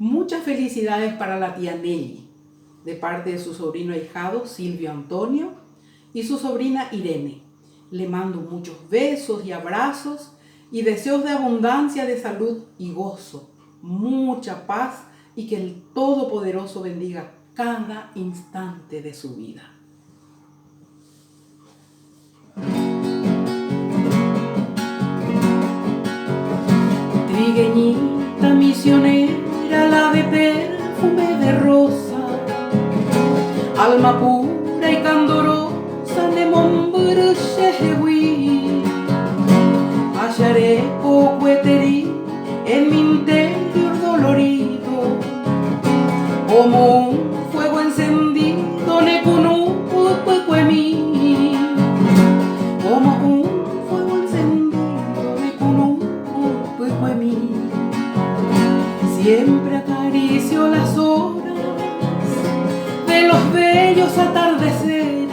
Muchas felicidades para la tía Nelly, de parte de su sobrino ahijado Silvio Antonio y su sobrina Irene. Le mando muchos besos y abrazos y deseos de abundancia, de salud y gozo, mucha paz y que el Todopoderoso bendiga cada instante de su vida. Trigueñita misionera, la de perfume de rosa, alma pura y candorosa, de Mombrchejehui, hallaré poco eterí en mi interior dolorido, como un fuego encendido, Necunú, Puecuemí, como un fuego encendido, Necunú, Puecuemí. Siempre acaricio las horas de los bellos atardeceres,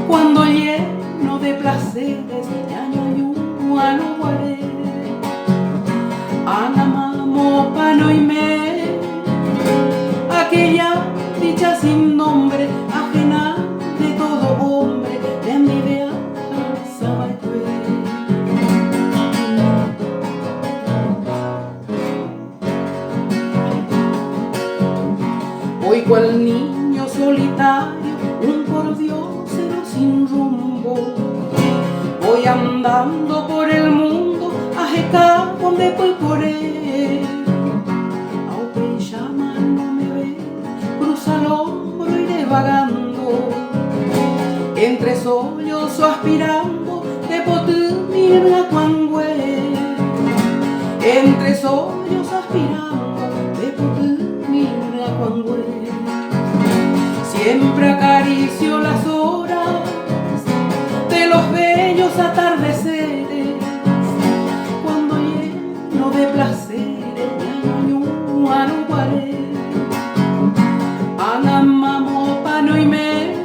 cuando lleno de placeres, ñañoñu, anuguaré, anamamo, panoime, aquella dicha sin nombre, ajena de todo hombre, de mi idea, Sabaicue. Hoy cual niño solitario, un pordiosero sin rumbo, voy andando por el mundo, ajecá donde Pueporé. Aupe llama, no me ve, cruza el hombro, iré vagando, entre sollozo aspirando, de Potumir la Cuangüe, entre sollos aspirando, de Potumir la Cuangüe. Siempre acaricio las horas de los bellos atardeceres, cuando lleno de placeres, ñañoñu, anuguaré, anamamo, panoime,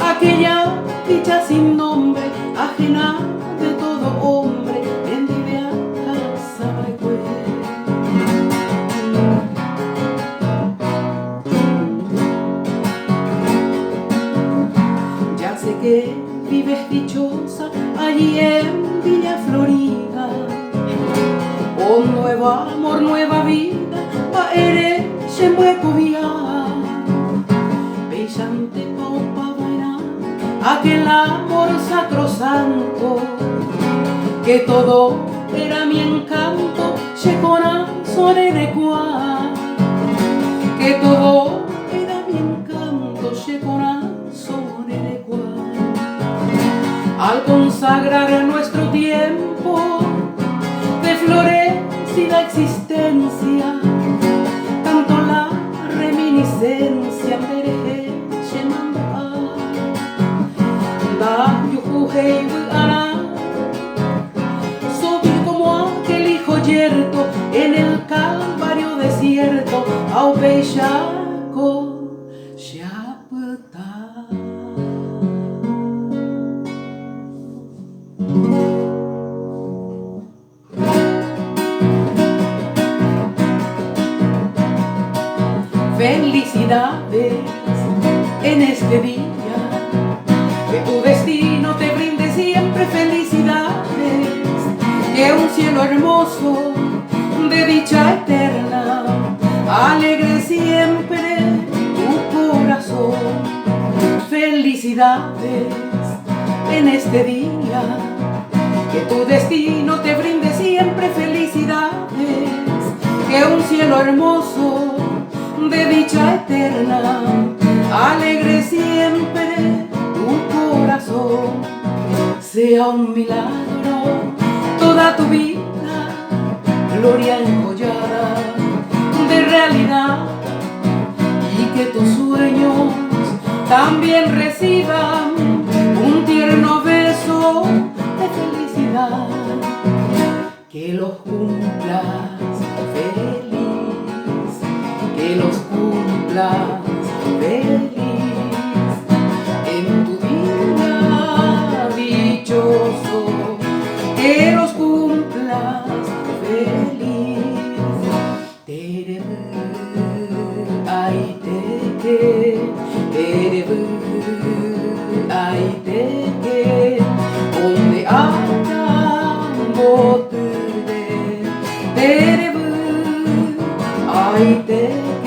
aquella dicha sin nombre, ajena de todo hombre, bendivea, Sabaicue. Ya sé que vives dichosa allí en Villa Florida, con nuevo amor, nueva vida, pa' ere Xemhuecovia, pellante paupa vaina, aquel amor sacrosanto, que todo era mi encanto, che corazón erecua, que todo era mi encanto, che corazón erecua. Al consagrar nuestro tiempo de florecida existencia, canto la reminiscencia, pereje, shemanda, da yujuhei ana, subir como aquel hijo yerto en el calvario desierto, aupeyaco, shapata. Felicidades en este día, que tu destino te brinde siempre felicidades, que un cielo hermoso de dicha eterna alegre siempre tu corazón. Felicidades en este día, que tu destino te brinde siempre felicidades, que un cielo hermoso de dicha eterna alegre siempre tu corazón. Sea un milagro toda tu vida, gloria enjollada de realidad, y que tus sueños también reciban un tierno beso de felicidad, que los cumplas feliz, que los cumplas feliz en tu día dichoso, que los cumplas feliz. Ay, te